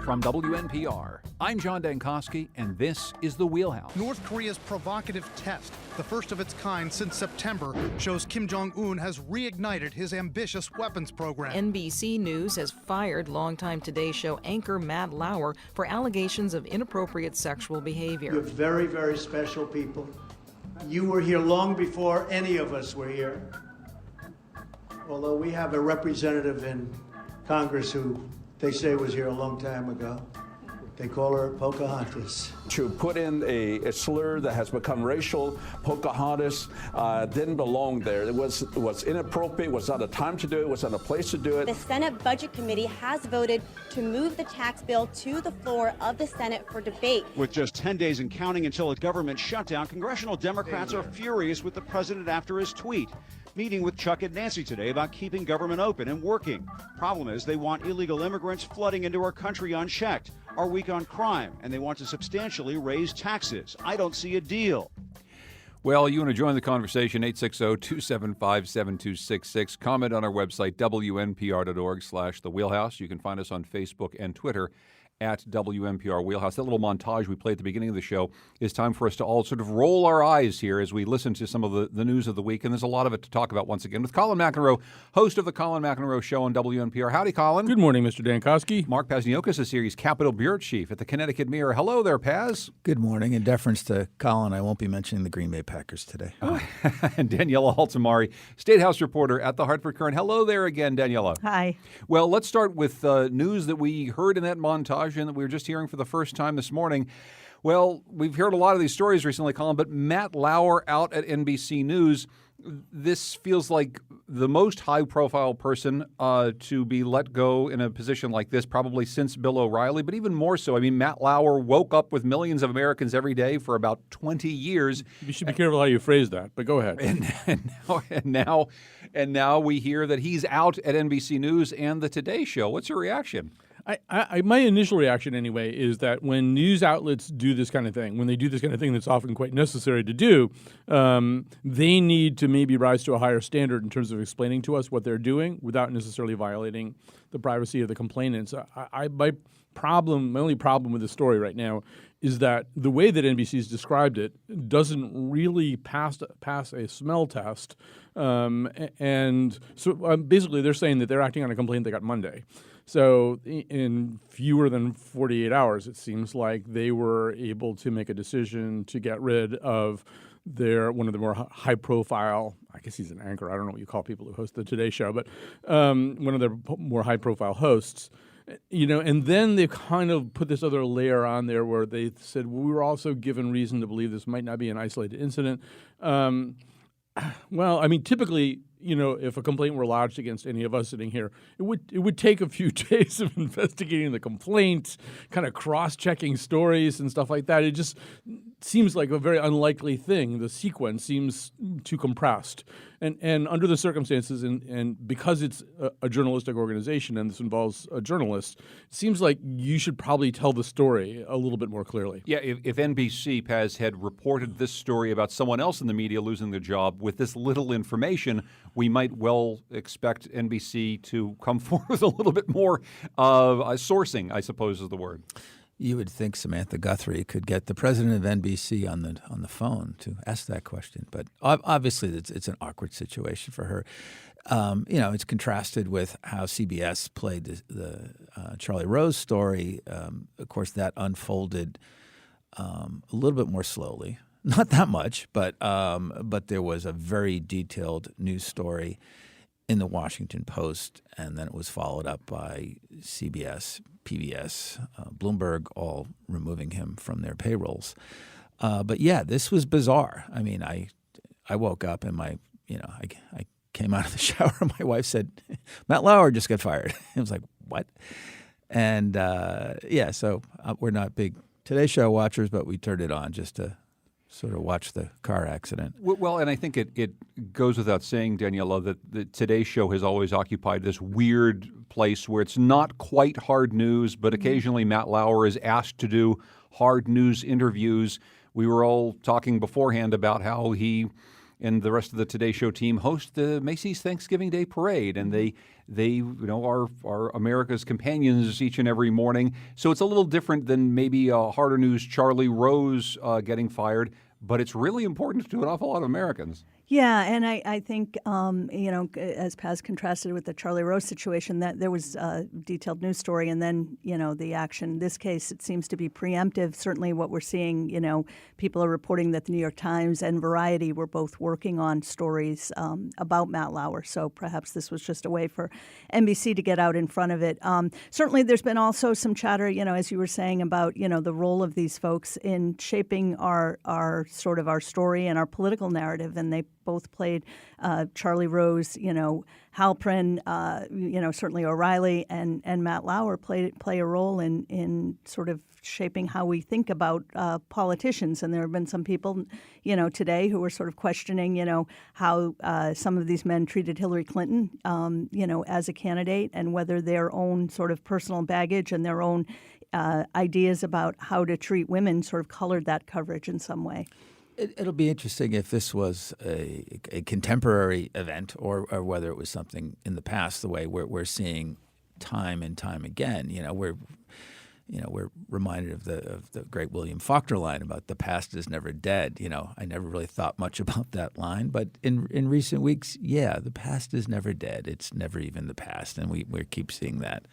From WNPR, I'm John Dankosky, and this is The Wheelhouse. North Korea's provocative test, the first of its kind since September, shows Kim Jong-un has reignited his ambitious weapons program. NBC News has fired longtime Today Show anchor Matt Lauer for allegations of inappropriate sexual behavior. You're very, very special people. You were here long before any of us were here. Although we have a representative in Congress who they say was here a long time ago. They call her Pocahontas. To put in a slur that has become racial, Pocahontas, didn't belong there. It was inappropriate, was not a time to do it, was not a place to do it. The Senate Budget Committee has voted to move the tax bill to the floor of the Senate for debate. With just 10 days and counting until a government shutdown, congressional Democrats are furious with the president after his tweet. Meeting with Chuck and Nancy today about keeping government open and working. Problem is, they want illegal immigrants flooding into our country unchecked, are weak on crime, and they want to substantially raise taxes. I don't see a deal. Well, you want to join the conversation, 860-275-7266. Comment on our website, wnpr.org/The Wheelhouse. You can find us on Facebook and Twitter at WNPR Wheelhouse. That little montage we played at the beginning of the show is time for us to all sort of roll our eyes here as we listen to some of the news of the week. And there's a lot of it to talk about once again with Colin McEnroe, host of the Colin McEnroe Show on WNPR. Howdy, Colin. Good morning, Mr. Dankosky. Mark Pazniokis is here. He's Capitol Bureau Chief at the Connecticut Mirror. Hello there, Paz. Good morning. In deference to Colin, I won't be mentioning the Green Bay Packers today. And Daniela Altamari, State House reporter at the Hartford Courant. Hello there again, Daniela. Hi. Well, let's start with news that we heard in that montage and that we were just hearing for the first time this morning. Well, we've heard a lot of these stories recently, Colin, but Matt Lauer out at NBC News. This feels like the most high-profile person to be let go in a position like this, probably since Bill O'Reilly, but even more so. I mean, Matt Lauer woke up with millions of Americans every day for about 20 years. You should be careful how you phrase that, but go ahead. And now we hear that he's out at NBC News and the Today Show. What's your reaction? My initial reaction, anyway, is that when news outlets do this kind of thing, when they do this kind of thing that's often quite necessary to do, they need to maybe rise to a higher standard in terms of explaining to us what they're doing without necessarily violating the privacy of the complainants. My only problem with the story right now is that the way that NBC's described it doesn't really pass a smell test. And so basically they're saying that they're acting on a complaint they got Monday. So in fewer than 48 hours, it seems like they were able to make a decision to get rid of one of the more high-profile, I guess he's an anchor, I don't know what you call people who host the Today Show, but one of their more high-profile hosts. And then they kind of put this other layer on there where they said, we were also given reason to believe this might not be an isolated incident. Well, I mean, typically, if a complaint were lodged against any of us sitting here, it would take a few days of investigating the complaint, kind of cross-checking stories and stuff like that. It just seems like a very unlikely thing. The sequence seems too compressed. And under the circumstances, and because it's a journalistic organization and this involves a journalist, it seems like you should probably tell the story a little bit more clearly. Yeah, if NBC, Paz, had reported this story about someone else in the media losing their job with this little information, we might well expect NBC to come forward with a little bit more sourcing, I suppose is the word. You would think Samantha Guthrie could get the president of NBC on the phone to ask that question, but obviously it's an awkward situation for her. It's contrasted with how CBS played the Charlie Rose story. Of course, that unfolded a little bit more slowly, not that much, but there was a very detailed news story in the Washington Post, and then it was followed up by CBS, PBS, Bloomberg, all removing him from their payrolls. But yeah, this was bizarre. I mean, I woke up and I came out of the shower and my wife said, Matt Lauer just got fired. I was like, what? And so we're not big Today Show watchers, but we turned it on just to sort of watch the car accident. Well, and I think it goes without saying, Daniela, that the Today Show has always occupied this weird place where it's not quite hard news, but occasionally Matt Lauer is asked to do hard news interviews. We were all talking beforehand about how he and the rest of the Today Show team host the Macy's Thanksgiving Day Parade, and they are America's companions each and every morning. So it's a little different than maybe harder news Charlie Rose getting fired, but it's really important to an awful lot of Americans. Yeah, and I think, as Paz contrasted with the Charlie Rose situation, that there was a detailed news story and then, the action. In this case, it seems to be preemptive. Certainly what we're seeing, people are reporting that the New York Times and Variety were both working on stories about Matt Lauer. So perhaps this was just a way for NBC to get out in front of it. Certainly there's been also some chatter, as you were saying, about, the role of these folks in shaping our sort of our story and our political narrative. And they both played Charlie Rose, Halprin, certainly O'Reilly and Matt Lauer play a role in sort of shaping how we think about politicians. And there have been some people, today who are sort of questioning, how some of these men treated Hillary Clinton, as a candidate, and whether their own sort of personal baggage and their own ideas about how to treat women sort of colored that coverage in some way. It'll be interesting if this was a contemporary event or whether it was something in the past, the way we're seeing time and time again. We're reminded of the great William Faulkner line about the past is never dead. I never really thought much about that line, but in recent weeks, the past is never dead. It's never even the past, and we keep seeing that.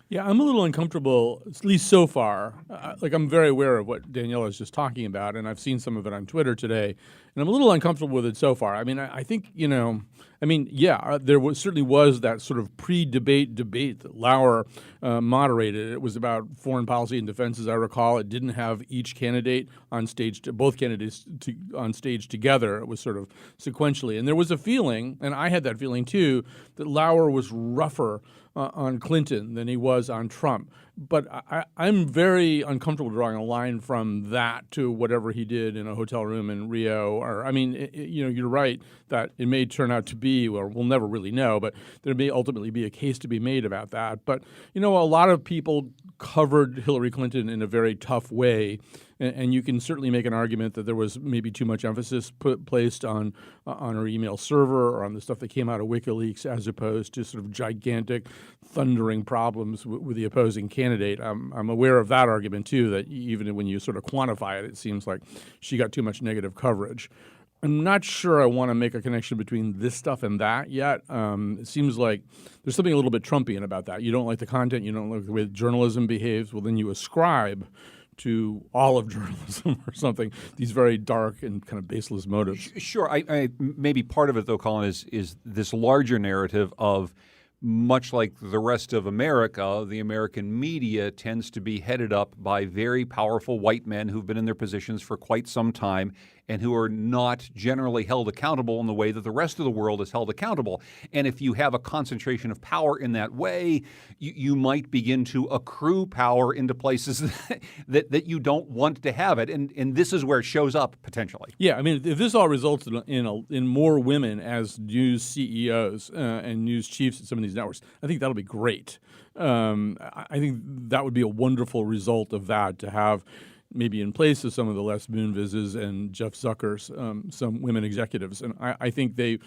Yeah, I'm a little uncomfortable, at least so far. I'm very aware of what Daniela is just talking about, and I've seen some of it on Twitter today, and I'm a little uncomfortable with it so far. I mean, I think, there certainly was that sort of pre-debate debate that Lauer moderated. It was about foreign policy and defense, as I recall. It didn't have each candidate on stage, both candidates on stage together. It was sort of sequentially. And there was a feeling, and I had that feeling too, that Lauer was rougher on Clinton than he was on Trump. But I'm very uncomfortable drawing a line from that to whatever he did in a hotel room in Rio. You're right that it may turn out to be, or we'll never really know, but there may ultimately be a case to be made about that. But, a lot of people covered Hillary Clinton in a very tough way. And you can certainly make an argument that there was maybe too much emphasis placed on her email server or on the stuff that came out of WikiLeaks as opposed to sort of gigantic, thundering problems with the opposing candidate. I'm aware of that argument, too, that even when you sort of quantify it, it seems like she got too much negative coverage. I'm not sure I want to make a connection between this stuff and that yet. It seems like there's something a little bit Trumpian about that. You don't like the content, you don't like the way journalism behaves, well, then you ascribe to all of journalism or something, these very dark and kind of baseless motives. Sure. I maybe part of it, though, Colin, is this larger narrative of, much like the rest of America, the American media tends to be headed up by very powerful white men who've been in their positions for quite some time and who are not generally held accountable in the way that the rest of the world is held accountable. And if you have a concentration of power in that way, you might begin to accrue power into places that you don't want to have it. And this is where it shows up potentially. Yeah, I mean, if this all results in more women as news CEOs and news chiefs at some of these networks, I think that'll be great. I think that would be a wonderful result of that, to have maybe in place of some of the Les Moonveses and Jeff Zuckers, some women executives. And I think they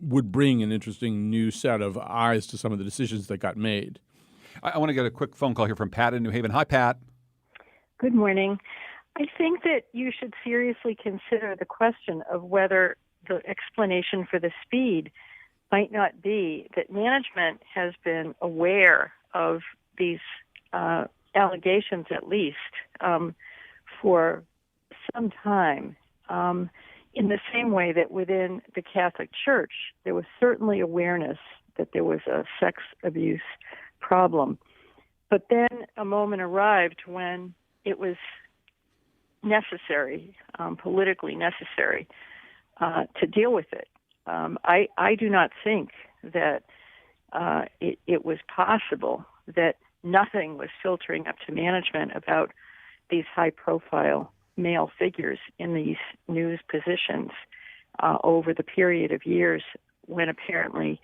would bring an interesting new set of eyes to some of the decisions that got made. I want to get a quick phone call here from Pat in New Haven. Hi, Pat. Good morning. I think that you should seriously consider the question of whether the explanation for the speed might not be that management has been aware of these allegations, at least, for some time, in the same way that within the Catholic Church, there was certainly awareness that there was a sex abuse problem. But then a moment arrived when it was necessary, politically necessary, to deal with it. I do not think that it was possible that nothing was filtering up to management about these high-profile male figures in these news positions over the period of years, when apparently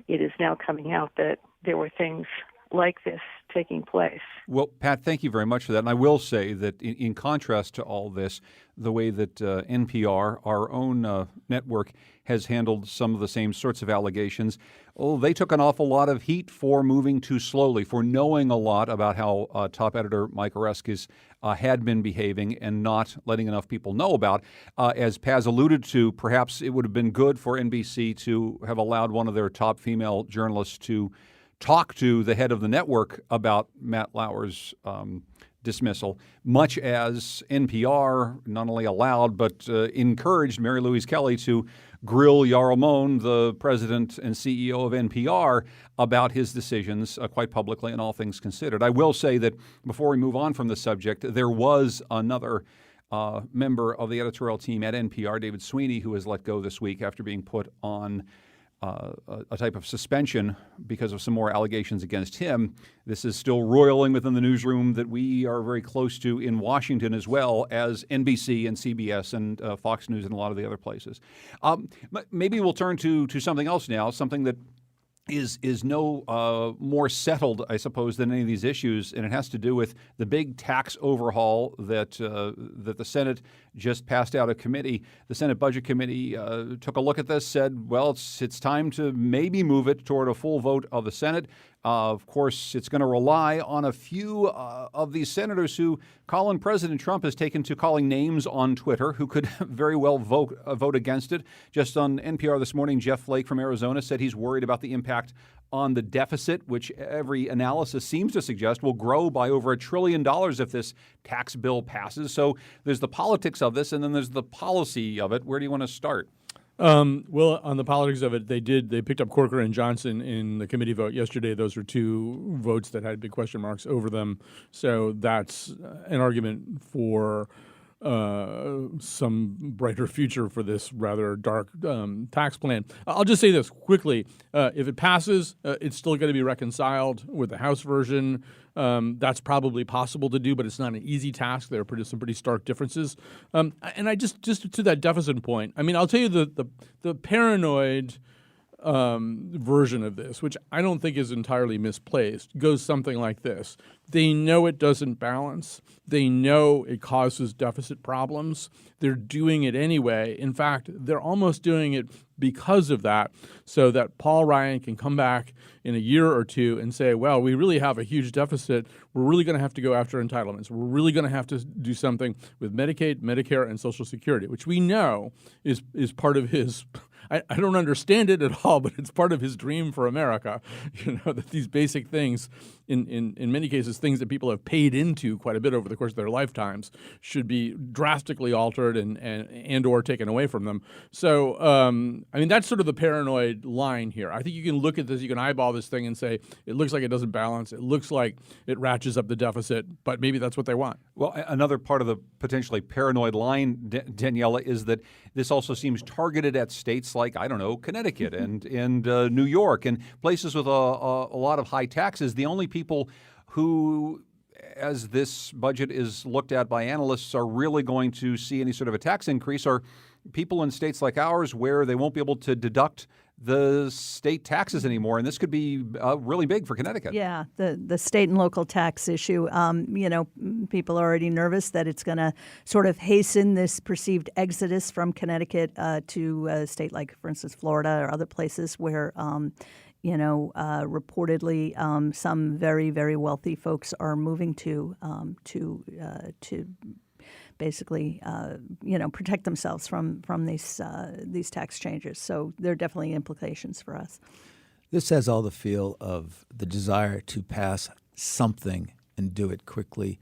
it is now coming out that there were things like this taking place. Well, Pat, thank you very much for that. And I will say that in contrast to all this, the way that NPR, our own network, has handled some of the same sorts of allegations, they took an awful lot of heat for moving too slowly, for knowing a lot about how top editor Mike Oreskes had been behaving and not letting enough people know about. As Paz alluded to, perhaps it would have been good for NBC to have allowed one of their top female journalists to talk to the head of the network about Matt Lauer's dismissal, much as NPR not only allowed but encouraged Mary Louise Kelly to grill Jarl Mohn, the president and CEO of NPR, about his decisions quite publicly and all things considered. I will say that before we move on from the subject, there was another member of the editorial team at NPR, David Sweeney, who was let go this week after being put on a type of suspension because of some more allegations against him. This is still roiling within the newsroom that we are very close to in Washington, as well as NBC and CBS and Fox News and a lot of the other places. Maybe we'll turn to something else now, something that is no more settled, I suppose, than any of these issues, and it has to do with the big tax overhaul that the Senate just passed out of committee. The Senate Budget Committee took a look at this, said, well, it's time to maybe move it toward a full vote of the Senate. Of course, it's going to rely on a few of these senators who Colin President Trump has taken to calling names on Twitter who could very well vote against it. Just on NPR this morning, Jeff Flake from Arizona said he's worried about the impact on the deficit, which every analysis seems to suggest will grow by over $1 trillion if this tax bill passes. So there's the politics of this, and then there's the policy of it. Where do you want to start? Well, on the politics of it, they picked up Corker and Johnson in the committee vote yesterday. Those are two votes that had big question marks over them. So that's an argument for some brighter future for this rather dark tax plan. I'll just say this quickly. If it passes, it's still going to be reconciled with the House version. That's probably possible to do, but it's not an easy task. There are some pretty stark differences. And I just to that deficit point, I mean, I'll tell you the paranoid version of this, which I don't think is entirely misplaced, goes something like this. They know it doesn't balance. They know it causes deficit problems. They're doing it anyway. In fact, they're almost doing it because of that, so that Paul Ryan can come back in a year or two and say, well, we really have a huge deficit. We're really going to have to go after entitlements. We're really going to have to do something with Medicaid, Medicare, and Social Security, which we know is part of his I don't understand it at all, but it's part of his dream for America, that these basic things, in many cases, things that people have paid into quite a bit over the course of their lifetimes, should be drastically altered and or taken away from them. So, I mean, that's sort of the paranoid line here. I think you can look at this, you can eyeball this thing and say, it looks like it doesn't balance. It looks like it ratchets up the deficit, but maybe that's what they want. Well, another part of the potentially paranoid line, Daniela, is that this also seems targeted at states like, I don't know, Connecticut and New York and places with a lot of high taxes. The only people who, as this budget is looked at by analysts, are really going to see any sort of a tax increase are people in states like ours where they won't be able to deduct the state taxes anymore, and this could be really big for Connecticut. Yeah, the state and local tax issue. People are already nervous that it's going to sort of hasten this perceived exodus from Connecticut to a state like, for instance, Florida or other places where, reportedly some very, very wealthy folks are moving to basically, protect themselves from these tax changes. So there are definitely implications for us. This has all the feel of the desire to pass something and do it quickly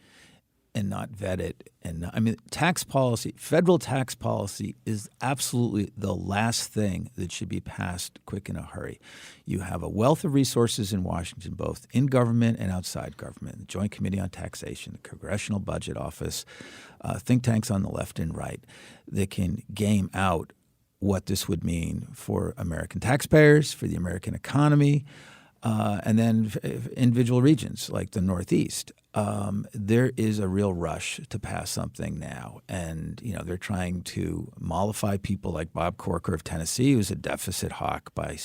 and not vet it. And I mean, tax policy, federal tax policy is absolutely the last thing that should be passed quick in a hurry. You have a wealth of resources in Washington, both in government and outside government, the Joint Committee on Taxation, the Congressional Budget Office, think tanks on the left and right that can game out what this would mean for American taxpayers, for the American economy, and then individual regions like the Northeast. There is a real rush to pass something now. And, they're trying to mollify people like Bob Corker of Tennessee, who's a deficit hawk by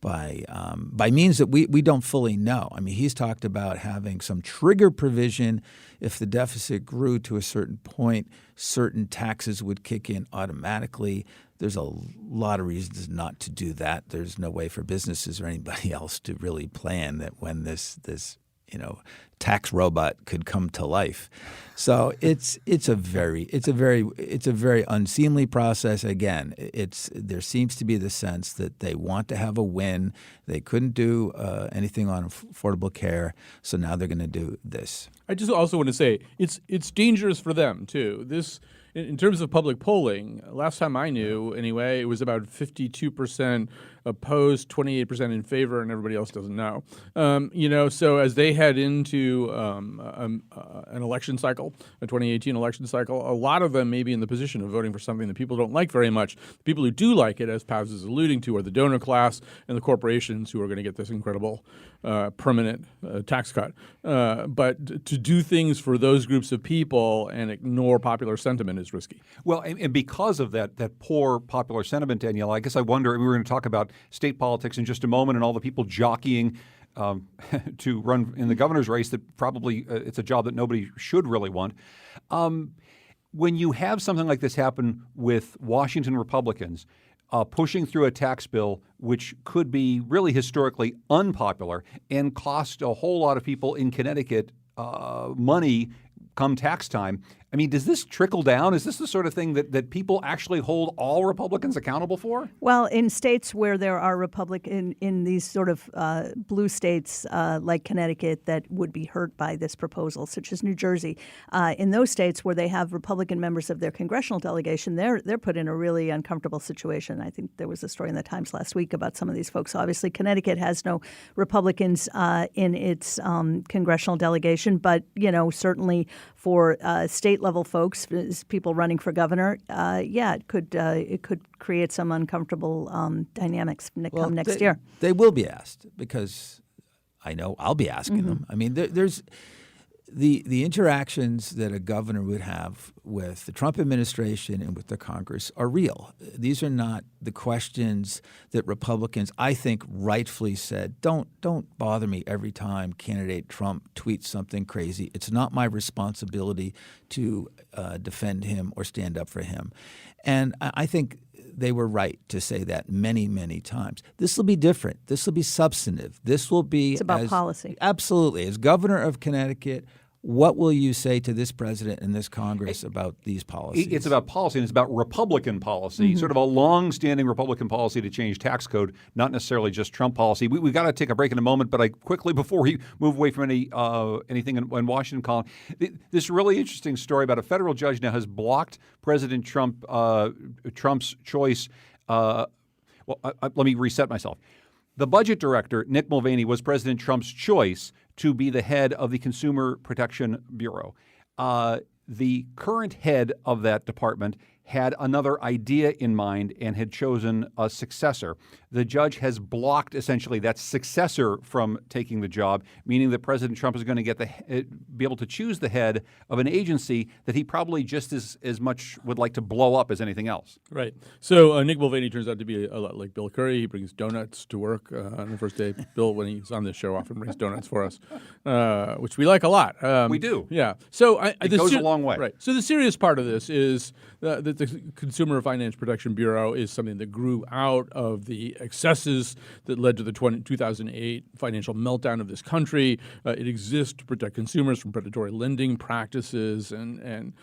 by means that we don't fully know. I mean, he's talked about having some trigger provision. If the deficit grew to a certain point, certain taxes would kick in automatically. There's a lot of reasons not to do that. There's no way for businesses or anybody else to really plan that when this tax robot could come to life. So it's a very unseemly process. Again, there seems to be the sense that they want to have a win. They couldn't do anything on affordable care, so now they're going to do this. I just also want to say it's dangerous for them too. This, in terms of public polling, last time I knew anyway, it was about 52% opposed, 28% in favor, and everybody else doesn't know. So as they head into an election cycle, a 2018 election cycle, a lot of them may be in the position of voting for something that people don't like very much. The people who do like it, as Paz is alluding to, are the donor class and the corporations who are going to get this incredible permanent tax cut. But to do things for those groups of people and ignore popular sentiment is risky. Well, and because of that poor popular sentiment, Danielle, I guess I wonder, we were going to talk about state politics in just a moment and all the people jockeying to run in the governor's race that probably it's a job that nobody should really want. When you have something like this happen with Washington Republicans pushing through a tax bill which could be really historically unpopular and cost a whole lot of people in Connecticut money come tax time, I mean, does this trickle down? Is this the sort of thing that people actually hold all Republicans accountable for? Well, in states where there are in these sort of blue states like Connecticut that would be hurt by this proposal, such as New Jersey, in those states where they have Republican members of their congressional delegation, they're put in a really uncomfortable situation. I think there was a story in the Times last week about some of these folks. Obviously, Connecticut has no Republicans in its congressional delegation, but certainly for state-level folks, people running for governor, it could create some uncomfortable dynamics come next year. They will be asked, because I know I'll be asking them. I mean, there's the interactions that a governor would have with the Trump administration and with the Congress are real. These are not the questions that Republicans, I think, rightfully said, don't bother me every time candidate Trump tweets something crazy. It's not my responsibility to defend him or stand up for him. And I think they were right to say that many, many times. This will be different. This will be substantive. This will be— It's about policy. Absolutely. As governor of Connecticut, what will you say to this president and this Congress about these policies? It's about policy, and it's about Republican policy, sort of a long-standing Republican policy to change tax code, not necessarily just Trump policy. We've got to take a break in a moment, but I quickly, before we move away from anything in Washington, Colin, this really interesting story about a federal judge now has blocked President Trump's choice. Let me reset myself. The budget director, Nick Mulvaney, was President Trump's choice to be the head of the Consumer Protection Bureau. The current head of that department had another idea in mind and had chosen a successor. The judge has blocked essentially that successor from taking the job, meaning that President Trump is going to be able to choose the head of an agency that he probably just as much would like to blow up as anything else. Right. So Nick Mulvaney turns out to be a lot like Bill Curry. He brings donuts to work on the first day. Bill, when he's on this show, often brings donuts for us, which we like a lot. We do. Yeah. So it goes a long way. Right. So the serious part of this is that the Consumer Finance Protection Bureau is something that grew out of the excesses that led to the 2008 financial meltdown of this country. It exists to protect consumers from predatory lending practices and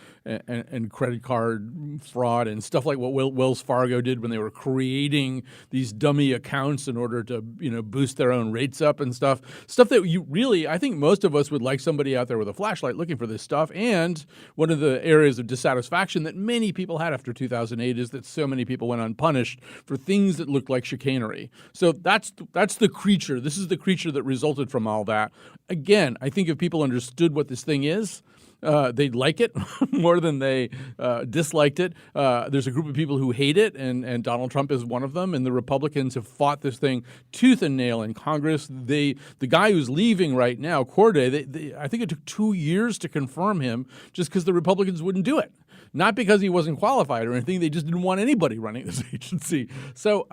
credit card fraud and stuff like what Wells Fargo did when they were creating these dummy accounts in order to boost their own rates up and stuff that you really, I think most of us would like somebody out there with a flashlight looking for this stuff. And one of the areas of dissatisfaction that many people had after 2008 is that so many people went unpunished for things that looked like chicanery. So that's the creature. This is the creature that resulted from all that. Again, I think if people understood what this thing is, they'd like it more than they disliked it. There's a group of people who hate it, and Donald Trump is one of them. And the Republicans have fought this thing tooth and nail in Congress. The guy who's leaving right now, Corday, I think it took 2 years to confirm him just because the Republicans wouldn't do it. not because he wasn't qualified or anything. They just didn't want anybody running this agency. So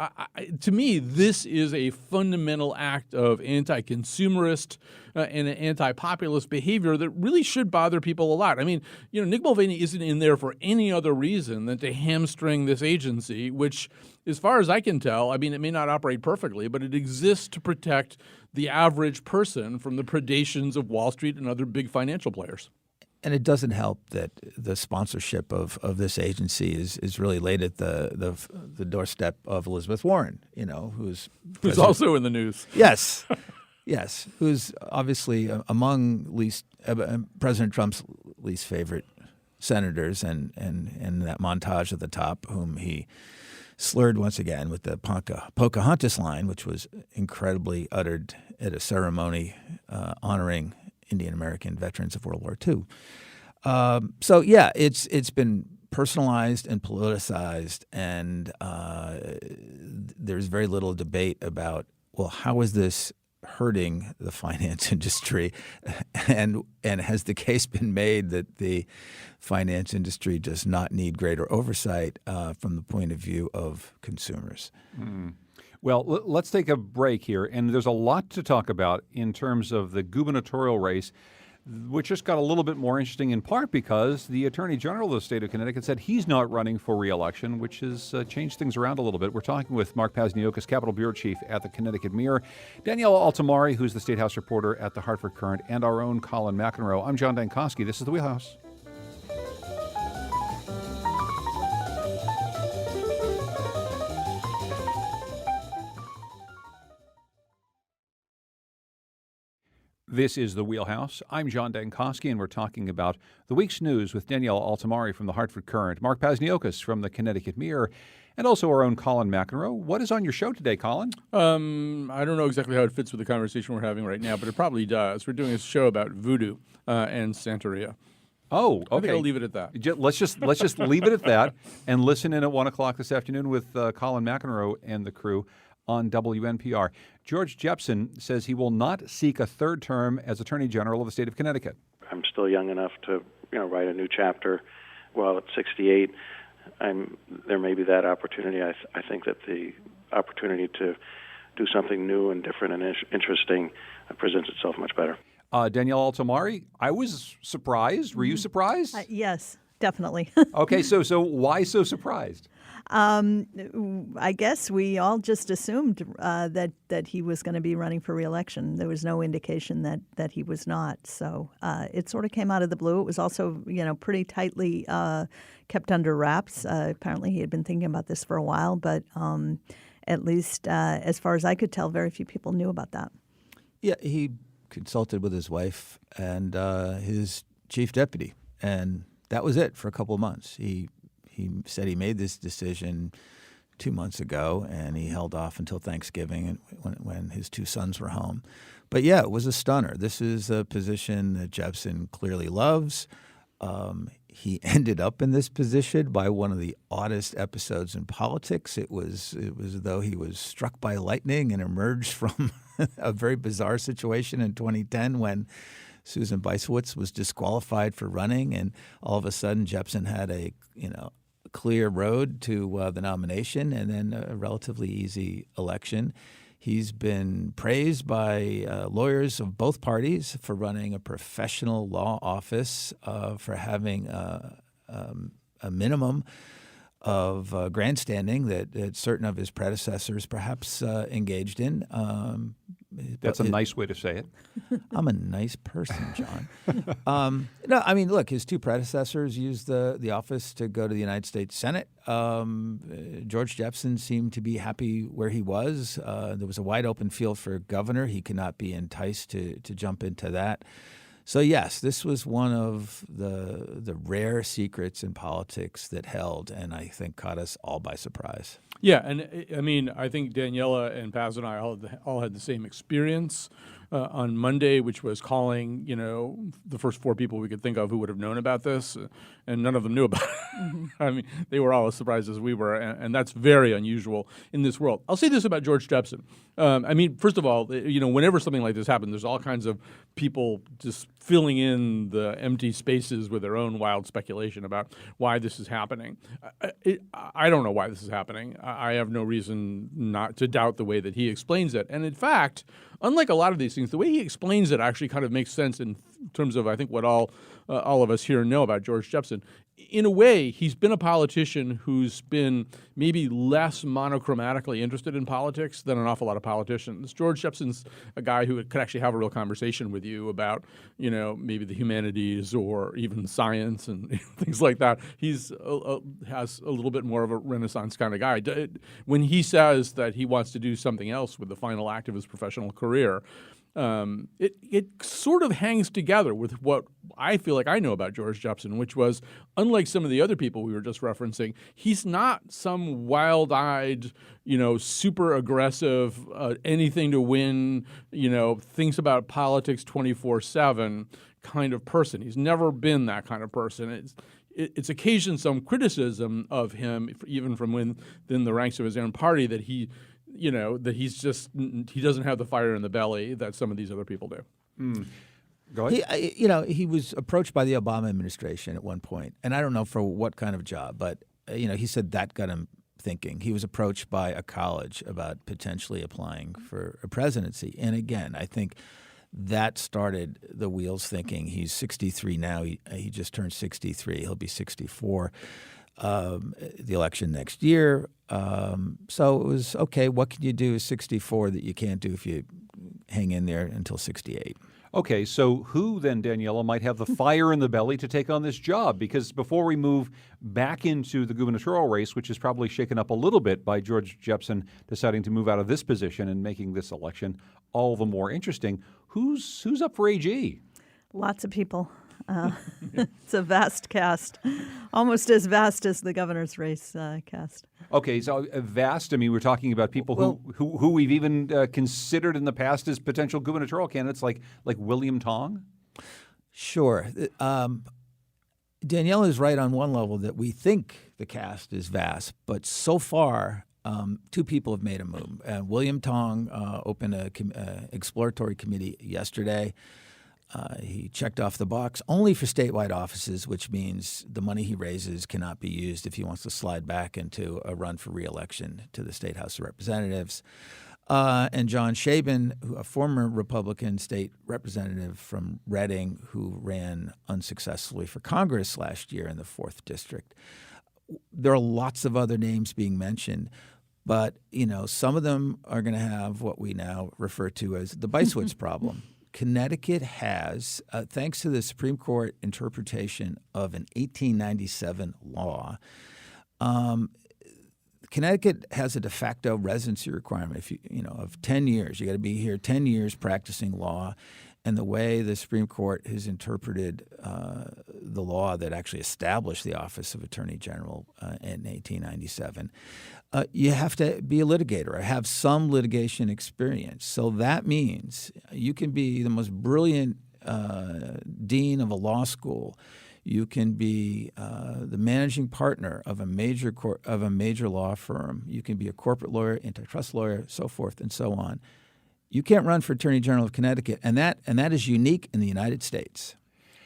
to me, this is a fundamental act of anti-consumerist and anti-populist behavior that really should bother people a lot. I mean, Nick Mulvaney isn't in there for any other reason than to hamstring this agency, which, as far as I can tell, I mean, it may not operate perfectly, but it exists to protect the average person from the predations of Wall Street and other big financial players. And it doesn't help that the sponsorship of this agency is really laid at the doorstep of Elizabeth Warren, who's also in the news. Yes. Yes, who's obviously among President Trump's least favorite senators, and that montage at the top, whom he slurred once again with the Pocahontas line, which was incredibly uttered at a ceremony honoring Indian American veterans of World War II. So yeah, it's been personalized and politicized, and there's very little debate about, well, how is this hurting the finance industry, and has the case been made that the finance industry does not need greater oversight from the point of view of consumers? Well, let's take a break here, and there's a lot to talk about in terms of the gubernatorial race, which just got a little bit more interesting in part because the Attorney General of the state of Connecticut said he's not running for re-election, which has changed things around a little bit. We're talking with Mark Pazniokas, Capitol Bureau Chief at the Connecticut Mirror, Danielle Altamari, who's the State House reporter at the Hartford Courant, and our own Colin McEnroe. I'm John Dankosky. This is The Wheelhouse. This is The Wheelhouse. I'm John Dankosky, and we're talking about the week's news with Danielle Altamari from the Hartford Courant, Mark Pazniokas from the Connecticut Mirror, and also our own Colin McEnroe. What is on your show today, Colin? I don't know exactly how it fits with the conversation we're having right now, but it probably does. We're doing a show about voodoo and Santeria. Oh, okay. I think I'll leave it at that. Let's just leave it at that and listen in at 1 o'clock this afternoon with Colin McEnroe and the crew on WNPR. George Jepsen says he will not seek a third term as Attorney General of the state of Connecticut. I'm still young enough to, write a new chapter. Well, at 68, there may be that opportunity. I think that the opportunity to do something new and different and interesting presents itself much better. Danielle Altamari, I was surprised. Were you surprised? Yes, definitely. Okay, so why so surprised? I guess we all just assumed that he was going to be running for re-election. There was no indication that he was not. So it sort of came out of the blue. It was also, pretty tightly kept under wraps. Apparently he had been thinking about this for a while, but at least as far as I could tell, very few people knew about that. Yeah, he consulted with his wife and his chief deputy, and that was it for a couple of months. He said he made this decision 2 months ago, and he held off until Thanksgiving when his two sons were home. But yeah, it was a stunner. This is a position that Jepsen clearly loves. He ended up in this position by one of the oddest episodes in politics. It was as though he was struck by lightning and emerged from a very bizarre situation in 2010 when Susan Beisowitz was disqualified for running, and all of a sudden Jepsen had a clear road to the nomination and then a relatively easy election. He's been praised by lawyers of both parties for running a professional law office, for having a minimum of grandstanding that certain of his predecessors perhaps engaged in. That's a nice way to say it. I'm a nice person, John. No, I mean, look, his two predecessors used the office to go to the United States Senate. George Jepsen seemed to be happy where he was. There was a wide open field for governor. He could not be enticed to jump into that. So yes, this was one of the rare secrets in politics that held, and I think caught us all by surprise. Yeah, and I mean, I think Daniela and Paz and I all had the same experience. on Monday, which was calling, the first 4 people we could think of who would have known about this, and none of them knew about it. I mean, they were all as surprised as we were, and that's very unusual in this world. I'll say this about George Jepsen. First of all, whenever something like this happens, there's all kinds of people just filling in the empty spaces with their own wild speculation about why this is happening. I don't know why this is happening. I have no reason not to doubt the way that he explains it. And in fact, unlike a lot of these things, the way he explains it actually kind of makes sense in terms of, I think, what all of us here know about George Jepsen. In a way, he's been a politician who's been maybe less monochromatically interested in politics than an awful lot of politicians. George Jepsen's a guy who could actually have a real conversation with you about, maybe the humanities or even science and things like that. He's has a little bit more of a Renaissance kind of guy. When he says that he wants to do something else with the final act of his professional career, it sort of hangs together with what I feel like I know about George Jepsen, which was, unlike some of the other people we were just referencing, he's not some wild-eyed, super aggressive, anything to win, thinks about politics 24/7 kind of person. He's never been that kind of person. It's occasioned some criticism of him, even from within the ranks of his own party, that he doesn't have the fire in the belly that some of these other people do. Go ahead. He was approached by the Obama administration at one point, and I don't know for what kind of job, but he said that got him thinking. He was approached by a college about potentially applying for a presidency, and again, I think that started the wheels thinking. He's 63 now. He just turned 63. He'll be 64. The election next year. So it was, okay, what can you do at 64 that you can't do if you hang in there until 68? Okay, so who then, Daniela, might have the fire in the belly to take on this job? Because before we move back into the gubernatorial race, which is probably shaken up a little bit by George Jepsen deciding to move out of this position and making this election all the more interesting, who's up for AG? Lots of people. It's a vast cast, almost as vast as the governor's race cast. Okay, so vast. I mean, we're talking about people who we've even considered in the past as potential gubernatorial candidates, like William Tong. Sure, Daniela is right on one level that we think the cast is vast, but so far. 2 people have made a move. William Tong opened an exploratory committee yesterday. He checked off the box only for statewide offices, which means the money he raises cannot be used if he wants to slide back into a run for re-election to the State House of Representatives. And John Shaben, a former Republican state representative from Reading who ran unsuccessfully for Congress last year in the 4th District. There are lots of other names being mentioned, but some of them are going to have what we now refer to as the Bicewitz problem. Connecticut has, thanks to the Supreme Court interpretation of an 1897 law, Connecticut has a de facto residency requirement of 10 years. You got to be here 10 years practicing law. And the way the Supreme Court has interpreted the law that actually established the office of Attorney General in 1897, you have to be a litigator or have some litigation experience. So that means you can be the most brilliant dean of a law school. You can be the managing partner of a major law firm. You can be a corporate lawyer, antitrust lawyer, so forth and so on. You can't run for Attorney General of Connecticut, and that is unique in the United States.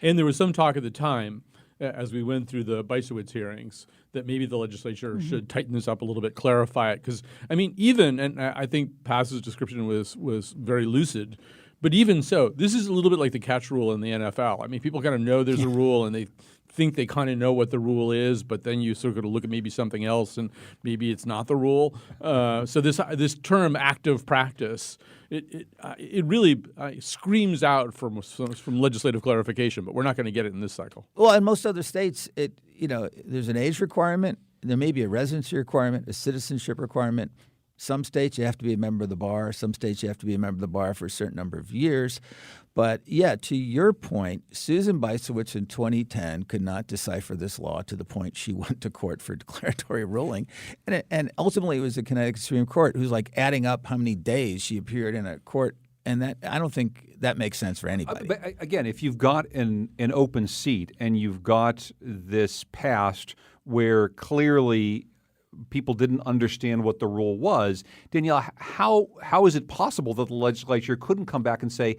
And there was some talk at the time, as we went through the Bicewitz hearings, that maybe the legislature should tighten this up a little bit, clarify it. Because, and I think Paz's description was very lucid, but even so, this is a little bit like the catch rule in the NFL. I mean, people kind of know there's a rule, and they think they kind of know what the rule is, but then you sort of look at maybe something else, and maybe it's not the rule. So this term active practice, it really screams out from legislative clarification, but we're not going to get it in this cycle. Well, in most other states, there's an age requirement. There may be a residency requirement, a citizenship requirement. Some states you have to be a member of the bar. Some states you have to be a member of the bar for a certain number of years. But yeah, to your point, Susan Bicewitz in 2010 could not decipher this law to the point she went to court for declaratory ruling. And ultimately it was the Connecticut Supreme Court who's like adding up how many days she appeared in a court And that I don't think that makes sense for anybody. But again, if you've got an open seat and you've got this past where clearly people didn't understand what the rule was, Danielle, how is it possible that the legislature couldn't come back and say,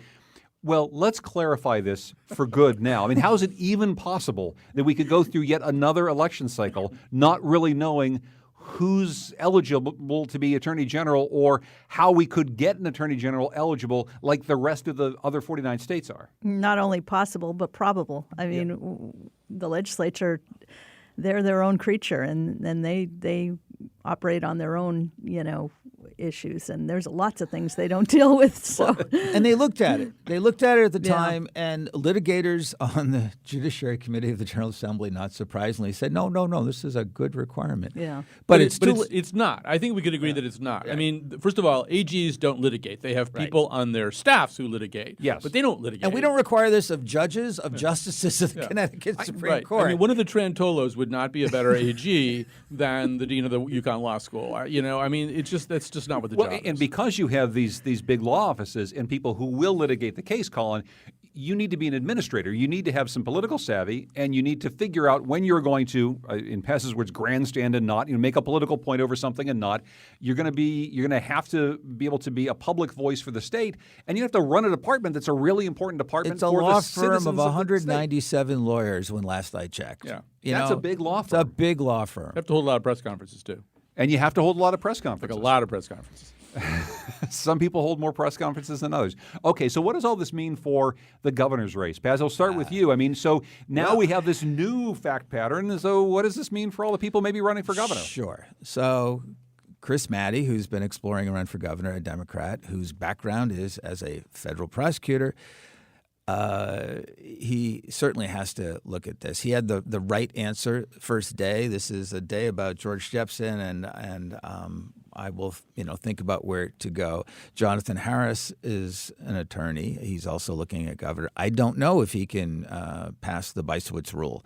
well, let's clarify this for good now? I mean, how is it even possible that we could go through yet another election cycle not really knowing who's eligible to be Attorney General or how we could get an Attorney General eligible like the rest of the other 49 states are? Not only possible, but probable. I mean, the legislature, they're their own creature, and they operate on their own, issues, and there's lots of things they don't deal with. So, and they looked at it. They looked at it at the time, and litigators on the Judiciary Committee of the General Assembly, not surprisingly, said, no, this is a good requirement. Yeah, but it's not. I think we could agree that it's not. Right. I mean, first of all, AGs don't litigate. They have people on their staffs who litigate. Yes, but they don't litigate. And we don't require this of judges, of justices of the Connecticut Supreme Court. I mean, one of the Trantolos would not be a better AG than the dean of the UConn Law School. I mean, that's just not what the job is. And because you have these big law offices and people who will litigate the case, Colin, you need to be an administrator. You need to have some political savvy, and you need to figure out when you're going to, in Pass's words, grandstand and not, make a political point over something and not. You're going to have to be able to be a public voice for the state, and you have to run a department that's a really important department for the citizens It's a law firm of 197 lawyers when last I checked. Yeah. That's a big law firm. It's a big law firm. You have to hold a lot of press conferences, too. And you have to hold a lot of press conferences. Like a lot of press conferences. Some people hold more press conferences than others. Okay, so what does all this mean for the governor's race? Paz, I'll start with you. I mean, so now we have this new fact pattern. So what does this mean for all the people maybe running for governor? Sure. So Chris Maddy, who's been exploring a run for governor, a Democrat, whose background is as a federal prosecutor, he certainly has to look at this. He had the right answer first day. This is a day about George Jepsen, and I will think about where to go. Jonathan Harris is an attorney. He's also looking at governor. I don't know if he can pass the Bicewitz rule.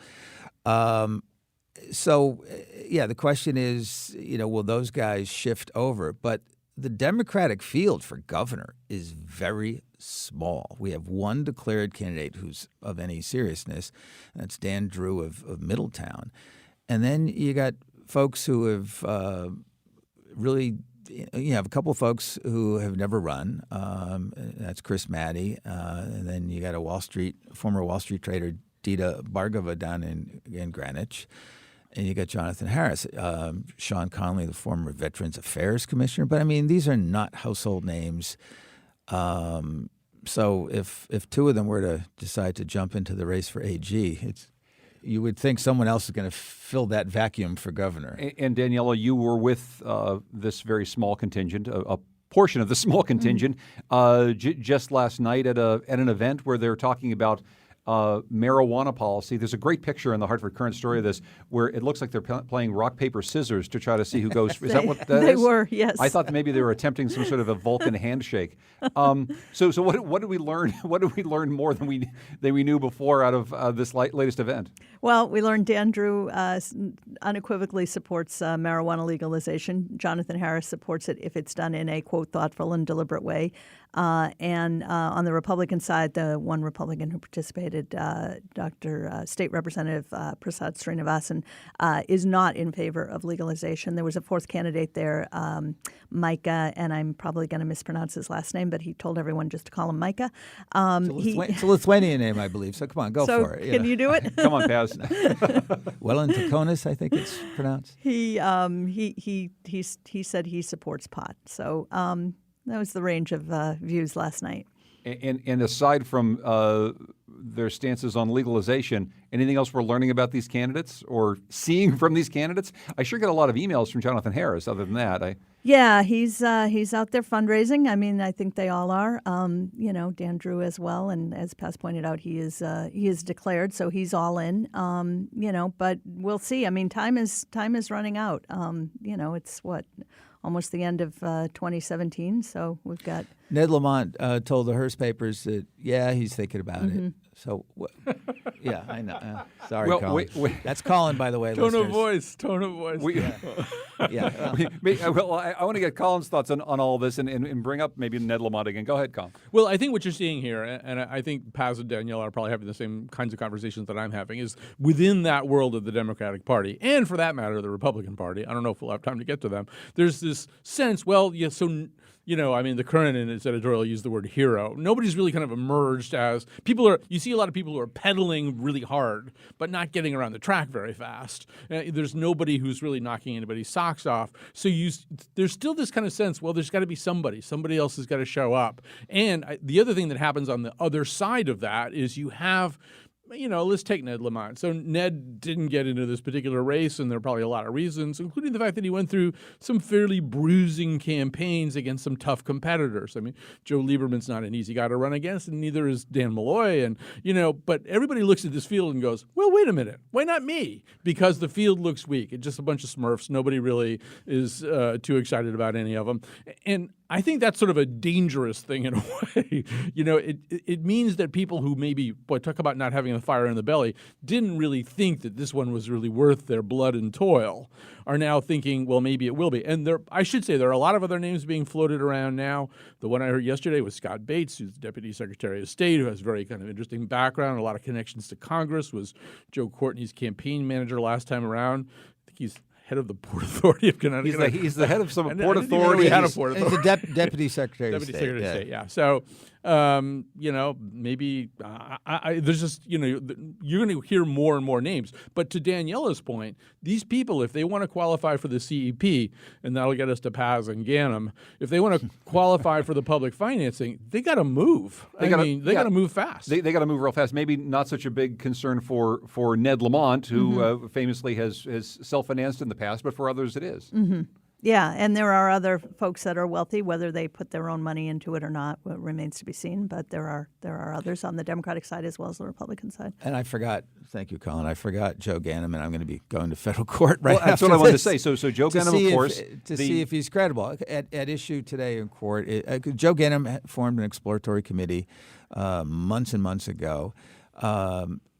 So the question is, will those guys shift over? But the Democratic field for governor is very small. We have one declared candidate who's of any seriousness. That's Dan Drew of Middletown. And then you got folks who have really you have a couple of folks who have never run. That's Chris Maddy. And then you got a former Wall Street trader, Dita Bhargava, down in Greenwich. And you got Jonathan Harris, Sean Conley, the former Veterans Affairs Commissioner. But, I mean, these are not household names. So if two of them were to decide to jump into the race for AG, you would think someone else is going to fill that vacuum for governor. And Daniela, you were with this very small contingent, a portion of the small contingent, just last night at an event where they're talking about marijuana policy. There's a great picture in the Hartford Courant story of this where it looks like they're playing rock, paper, scissors to try to see who goes. Is that what that is? They were, yes. I thought maybe they were attempting some sort of a Vulcan handshake. So what did we learn? What did we learn more than we knew before out of this latest event? Well, we learned Dan Drew unequivocally supports marijuana legalization. Jonathan Harris supports it if it's done in a, quote, thoughtful and deliberate way. And on the Republican side, the one Republican who participated, Dr. State Representative Prasad Srinivasan, is not in favor of legalization. There was a fourth candidate there, Micah, and I'm probably going to mispronounce his last name, but he told everyone just to call him Micah. It's a Lithuanian name, I believe. So come on, go for it. Can you do it? Come on, Paz. Wellingtonis, I think it's pronounced. He said he supports pot. So that was the range of views last night. And aside from their stances on legalization, anything else we're learning about these candidates or seeing from these candidates? I sure get a lot of emails from Jonathan Harris. Other than that, Yeah, he's out there fundraising. I mean, I think they all are. Dan Drew as well, and as Paz pointed out, he is declared, so he's all in. But we'll see. I mean, time is running out. It's almost the end of 2017, so we've got. Ned Lamont told the Hearst papers that he's thinking about it. So, yeah, I know. Sorry, Well, Colin. wait. That's Colin, by the way. Tone of listeners. voice. Tone of voice. Yeah. Well, I want to get Colin's thoughts on all this and bring up maybe Ned Lamont again. Go ahead, Colin. Well, I think what you're seeing here, and I think Paz and Danielle are probably having the same kinds of conversations that I'm having, is within that world of the Democratic Party, and for that matter, the Republican Party. I don't know if we'll have time to get to them. There's this sense, well, yeah, so, you know, I mean, the Curran in its editorial used the word hero. Nobody's really kind of emerged as you see a lot of people who are pedaling really hard, but not getting around the track very fast. There's nobody who's really knocking anybody's socks off. So there's still this kind of sense, well, there's got to be somebody else has got to show up. And the other thing that happens on the other side of that is you have, you know, let's take Ned Lamont. So Ned didn't get into this particular race, and there are probably a lot of reasons, including the fact that he went through some fairly bruising campaigns against some tough competitors. I mean, Joe Lieberman's not an easy guy to run against, and neither is Dan Malloy. And, you know, but everybody looks at this field and goes, well, wait a minute, why not me? Because the field looks weak. It's just a bunch of Smurfs. Nobody really is too excited about any of them. And I think that's sort of a dangerous thing in a way. You know, it means that people who maybe, talk about not having a fire in the belly, didn't really think that this one was really worth their blood and toil, are now thinking, well, maybe it will be. And I should say there are a lot of other names being floated around now. The one I heard yesterday was Scott Bates, who's the Deputy Secretary of State, who has very kind of interesting background, a lot of connections to Congress, was Joe Courtney's campaign manager last time around. I think he's head of the Port Authority of Connecticut. He's the head of some Port Authority. Authority. He's the Deputy Secretary of State. Secretary of State, yeah. So, you know, maybe there's just, you know, you're going to hear more and more names. But to Daniella's point, these people, if they want to qualify for the CEP, and that'll get us to Paz and Ganim, if they want to qualify for the public financing, they got to move. They got to move fast. They got to move real fast. Maybe not such a big concern for Ned Lamont, who famously has self-financed in the past, but for others it is. Mm-hmm. Yeah, and there are other folks that are wealthy, whether they put their own money into it or not remains to be seen. But there are others on the Democratic side as well as the Republican side. And I forgot, thank you, Colin, I forgot Joe Ganim, and I'm going to be going to federal court right That's after what I wanted to this. say. So Joe Ganim, of course. See if he's credible. At issue today in court, Joe Ganim formed an exploratory committee months and months ago.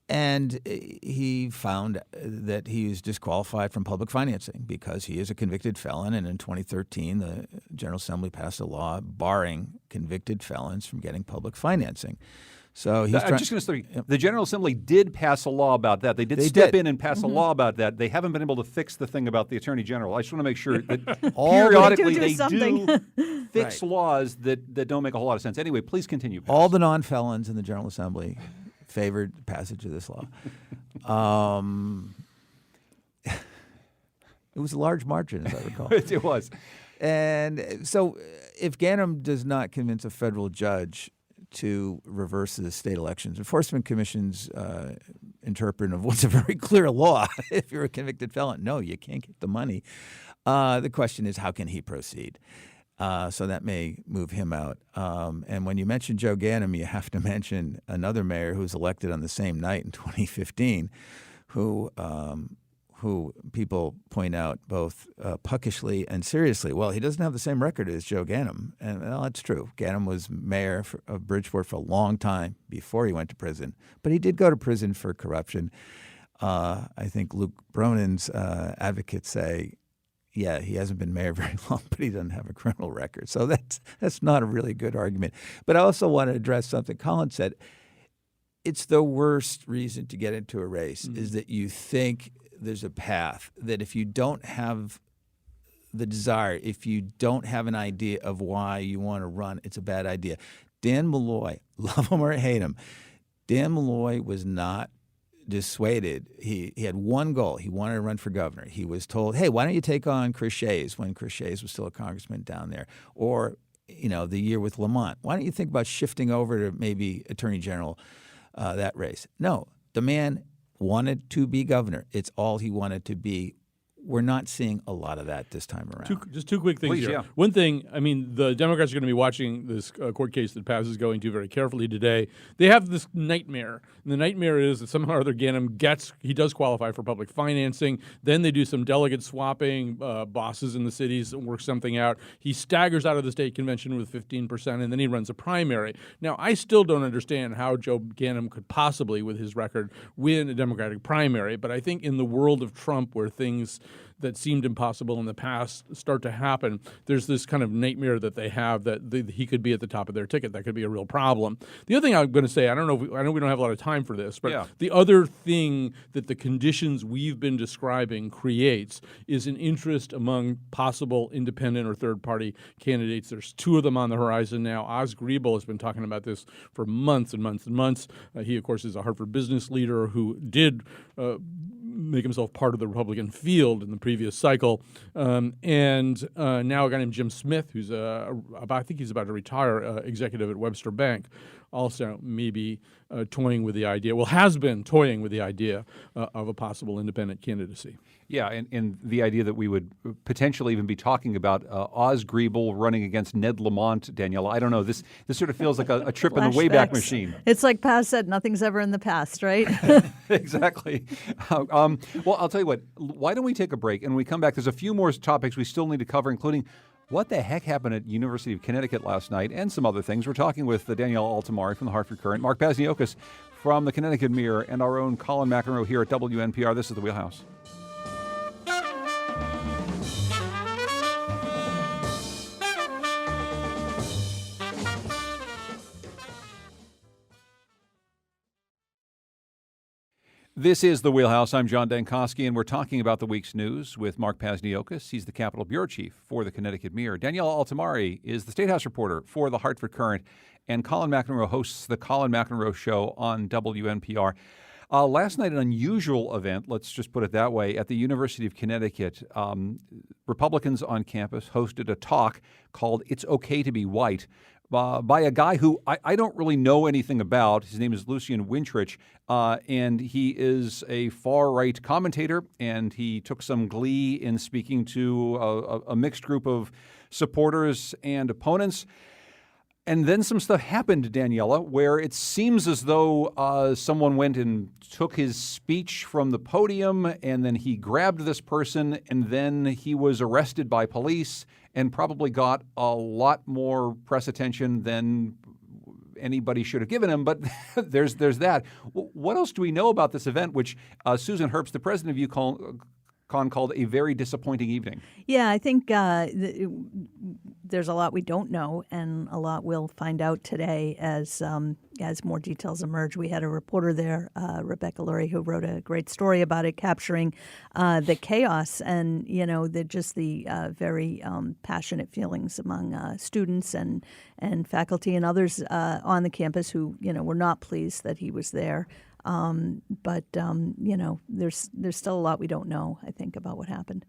And he found that he was disqualified from public financing because he is a convicted felon. And in 2013, the General Assembly passed a law barring convicted felons from getting public financing. So he's I'm just going to say, the General Assembly did pass a law about that. They did step in and pass a law about that. They haven't been able to fix the thing about the Attorney General. I just want to make sure that periodically they do fix laws that don't make a whole lot of sense. Anyway, please continue. Paz. All the non-felons in the General Assembly favored the passage of this law. It was a large margin, as I recall. It was. And so if Ganim does not convince a federal judge to reverse the state elections, Enforcement Commission's interpretation of what's a very clear law, if you're a convicted felon, no, you can't get the money. The question is, how can he proceed? So that may move him out. And when you mention Joe Ganim, you have to mention another mayor who was elected on the same night in 2015, who people point out both puckishly and seriously. Well, he doesn't have the same record as Joe Ganim. And well, that's true. Ganim was mayor of Bridgeport for a long time before he went to prison. But he did go to prison for corruption. I think Luke Bronin's advocates say, yeah, he hasn't been mayor very long, but he doesn't have a criminal record. So that's not a really good argument. But I also want to address something Colin said. It's the worst reason to get into a race is that you think there's a path, that if you don't have the desire, if you don't have an idea of why you want to run, it's a bad idea. Dan Malloy, love him or hate him, Dan Malloy was not dissuaded. He had one goal. He wanted to run for governor. He was told, hey, why don't you take on Chris Shays when Chris Shays was still a congressman down there? Or, you know, the year with Lamont. Why don't you think about shifting over to maybe Attorney General, that race? No, the man wanted to be governor. It's all he wanted to be. we're not seeing a lot of that this time around. Just two quick things Please, here. yeah. One thing, I mean, the Democrats are going to be watching this court case that Paz is going to very carefully today. They have this nightmare. And the nightmare is that somehow or other Ganim he does qualify for public financing. Then they do some delegate swapping, bosses in the cities work something out. He staggers out of the state convention with 15%, and then he runs a primary. Now, I still don't understand how Joe Ganim could possibly, with his record, win a Democratic primary. But I think in the world of Trump, where things that seemed impossible in the past start to happen, there's this kind of nightmare that they have that he could be at the top of their ticket. That could be a real problem. The other thing I'm going to say, I know we don't have a lot of time for this, but the other thing that the conditions we've been describing creates is an interest among possible independent or third-party candidates. There's two of them on the horizon now. Oz Griebel has been talking about this for months and months and months. He, of course, is a Harvard business leader who did make himself part of the Republican field in the previous cycle, and now a guy named Jim Smith, who's I think he's about to retire, executive at Webster Bank, also maybe toying with the idea, has been toying with the idea of a possible independent candidacy. Yeah, and the idea that we would potentially even be talking about Oz Griebel running against Ned Lamont, Daniela. I don't know. This sort of feels like a trip in the Wayback Machine. It's like Paz said, nothing's ever in the past, right? Exactly. Well, I'll tell you what. Why don't we take a break? And when we come back, there's a few more topics we still need to cover, including what the heck happened at University of Connecticut last night and some other things. We're talking with Daniela Altamari from the Hartford Courant, Mark Pazniokas from the Connecticut Mirror, and our own Colin McEnroe here at WNPR. This is The Wheelhouse. This is The Wheelhouse. I'm John Dankosky, and we're talking about the week's news with Mark Pazniokas. He's the Capitol Bureau Chief for the Connecticut Mirror. Daniela Altamari is the State House reporter for the Hartford Courant, and Colin McEnroe hosts the Colin McEnroe Show on WNPR. Last night, an unusual event, let's just put it that way, at the University of Connecticut. Republicans on campus hosted a talk called It's Okay to Be White, by a guy who I don't really know anything about. His name is Lucian Wintrich, and he is a far-right commentator, and he took some glee in speaking to a mixed group of supporters and opponents. And then some stuff happened, Daniela, where it seems as though someone went and took his speech from the podium, and then he grabbed this person, and then he was arrested by police and probably got a lot more press attention than anybody should have given him. But there's that. What else do we know about this event, which Susan Herbst, the president of UConn, called a very disappointing evening? Yeah, I think there's a lot we don't know, and a lot we'll find out today as more details emerge. We had a reporter there, Rebecca Lurie, who wrote a great story about it, capturing the chaos and the very passionate feelings among students and faculty and others on the campus who were not pleased that he was there. But there's still a lot we don't know, I think, about what happened.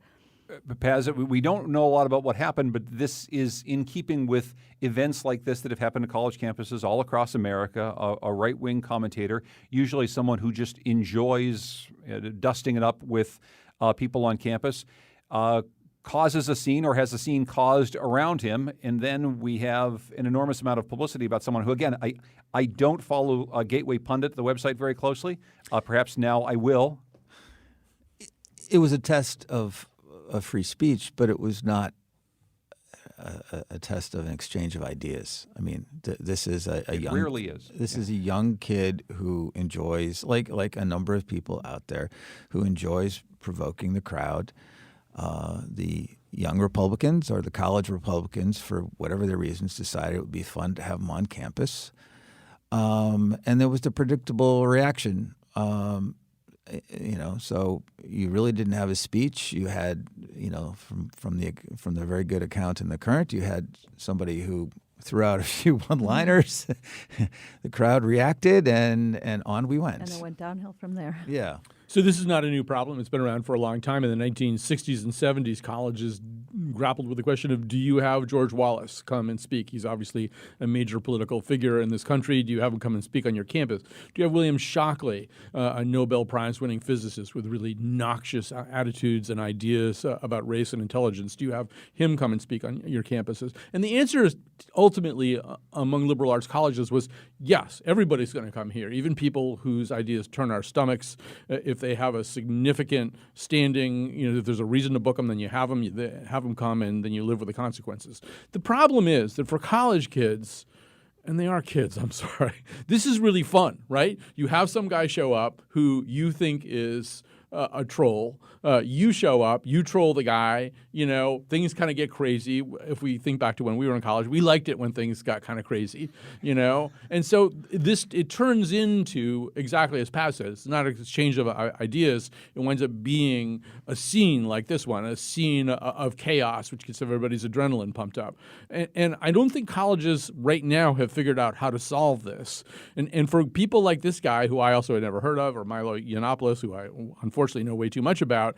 Paz, we don't know a lot about what happened, but this is in keeping with events like this that have happened to college campuses all across America. A right-wing commentator, usually someone who just enjoys dusting it up with people on campus, causes a scene or has a scene caused around him, and then we have an enormous amount of publicity about someone who, again, I don't follow Gateway Pundit, the website, very closely. Perhaps now I will. It was a test of free speech, but it was not a test of an exchange of ideas. I mean, this is a young. It rarely is. This is a young kid who enjoys, like a number of people out there, who enjoys provoking the crowd. The young Republicans or the college Republicans, for whatever their reasons, decided it would be fun to have him on campus. And there was the predictable reaction. So you really didn't have a speech. You had, from the very good account in the Current, you had somebody who threw out a few one-liners. The crowd reacted, and on we went. And it went downhill from there. Yeah. So this is not a new problem. It's been around for a long time. In the 1960s and 70s, colleges grappled with the question of, do you have George Wallace come and speak? He's obviously a major political figure in this country. Do you have him come and speak on your campus? Do you have William Shockley, a Nobel Prize-winning physicist with really noxious attitudes and ideas about race and intelligence? Do you have him come and speak on your campuses? And the answer is ultimately among liberal arts colleges was yes, everybody's going to come here, even people whose ideas turn our stomachs. If they have a significant standing, if there's a reason to book them, then you have them come, and then you live with the consequences. The problem is that for college kids, and they are kids, I'm sorry, this is really fun, right? You have some guy show up who you think is a troll. You show up, you troll the guy, things kind of get crazy. If we think back to when we were in college, we liked it when things got kind of crazy, And so it turns into, exactly as Paz says, it's not an exchange of ideas. It winds up being a scene like this one, a scene of chaos, which gets everybody's adrenaline pumped up. And I don't think colleges right now have figured out how to solve this. And for people like this guy, who I also had never heard of, or Milo Yiannopoulos, who I unfortunately know way too much about,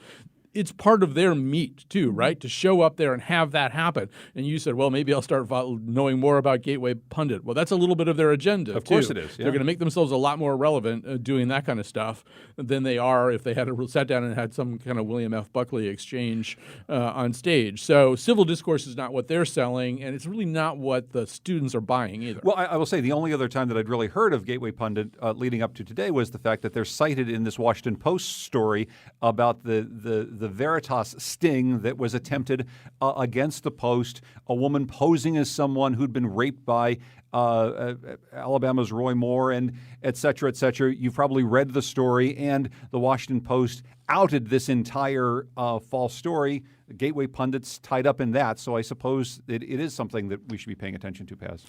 it's part of their meat too, right? To show up there and have that happen. And you said, well, maybe I'll start knowing more about Gateway Pundit. Well, that's a little bit of their agenda. Of course it is. Yeah. They're going to make themselves a lot more relevant doing that kind of stuff than they are if they had sat down and had some kind of William F. Buckley exchange on stage. So civil discourse is not what they're selling, and it's really not what the students are buying either. Well, I will say the only other time that I'd really heard of Gateway Pundit leading up to today was the fact that they're cited in this Washington Post story about the Veritas sting that was attempted against the Post, a woman posing as someone who'd been raped by Alabama's Roy Moore, and et cetera, et cetera. You've probably read the story, and the Washington Post outed this entire false story. Gateway Pundit's tied up in that, so I suppose it is something that we should be paying attention to, Paz.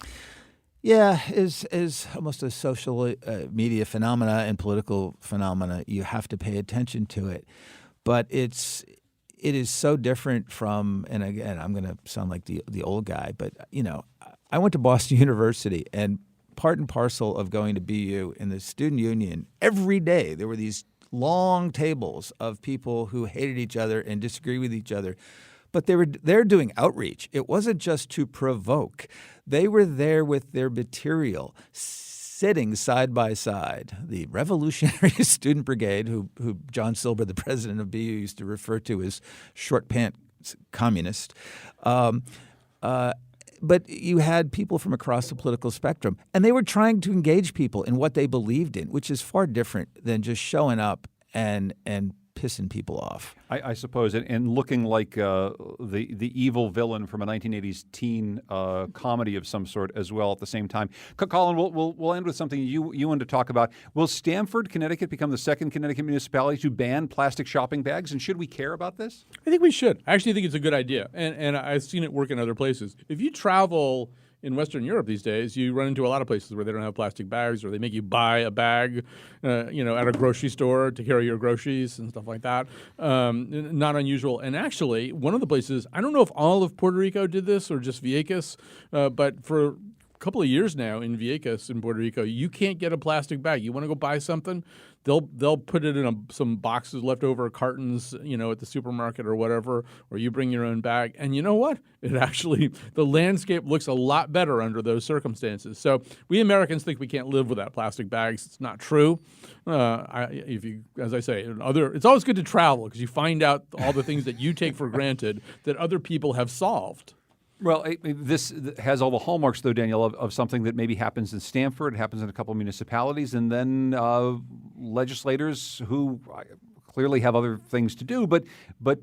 Yeah, is almost a social media phenomena and political phenomena. You have to pay attention to it. But it is so different from, and again, I'm going to sound like the old guy, but I went to Boston University, and part and parcel of going to BU in the student union, every day there were these long tables of people who hated each other and disagreed with each other. But they're doing outreach. It wasn't just to provoke. They were there with their material, sitting side by side. The Revolutionary Student Brigade, who John Silber, the president of BU, used to refer to as short pants communist. But you had people from across the political spectrum, and they were trying to engage people in what they believed in, which is far different than just showing up and pissing people off. I suppose, and looking like the evil villain from a 1980s teen comedy of some sort as well at the same time. Colin, we'll end with something you wanted to talk about. Will Stamford, Connecticut become the second Connecticut municipality to ban plastic shopping bags, and should we care about this? I think we should. I actually think it's a good idea, and I've seen it work in other places. If you travel in Western Europe these days, you run into a lot of places where they don't have plastic bags, or they make you buy a bag, at a grocery store to carry your groceries and stuff like that. Not unusual. And actually, one of the places, I don't know if all of Puerto Rico did this or just Vieques, but for a couple of years now in Vieques in Puerto Rico, you can't get a plastic bag. You want to go buy something, they'll put it in some boxes, leftover cartons, at the supermarket or whatever, or you bring your own bag. And you know what? It actually, the landscape looks a lot better under those circumstances. So we Americans think we can't live without plastic bags. It's not true. As I say, it's always good to travel because you find out all the things that you take for granted that other people have solved. Well, this has all the hallmarks, though, Daniel, of something that maybe happens in Stamford, it happens in a couple of municipalities, and then legislators who clearly have other things to do, but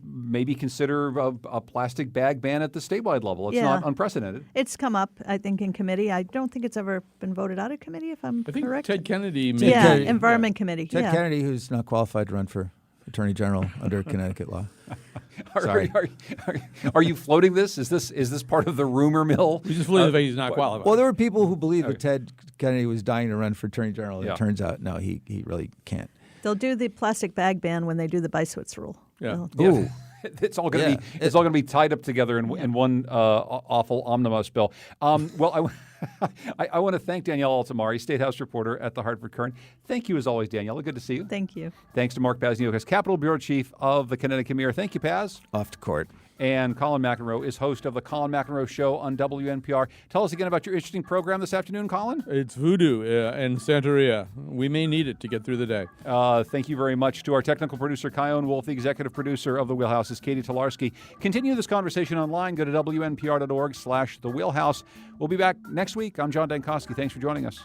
maybe consider a plastic bag ban at the statewide level. It's not unprecedented. It's come up, I think, in committee. I don't think it's ever been voted out of committee, if I'm correct. I think Ted Kennedy Environment Committee. Ted Kennedy, who's not qualified to run for Attorney General under Connecticut law. Sorry. Are you floating this? Is this part of the rumor mill? He's just floating the fact he's not qualified. Well, there were people who believed that Ted Kennedy was dying to run for Attorney General. Yeah. It turns out, no, he really can't. They'll do the plastic bag ban when they do the Biswitz rule. Yeah. Ooh. It's all going to be tied up together in one awful omnibus bill. Well, I want to thank Danielle Altamari, State House reporter at the Hartford Courant. Thank you as always, Danielle. Good to see you. Thank you. Thanks to Mark Pazniokas, Capitol Bureau Chief of the Connecticut Mirror. Thank you, Paz. Off to court. And Colin McEnroe is host of the Colin McEnroe Show on WNPR. Tell us again about your interesting program this afternoon, Colin. It's voodoo and Santeria. We may need it to get through the day. Thank you very much to our technical producer, Kyone Wolf. The executive producer of The Wheelhouse is Katie Tolarski. Continue this conversation online. Go to WNPR.org/The Wheelhouse. We'll be back next week. I'm John Dankosky. Thanks for joining us.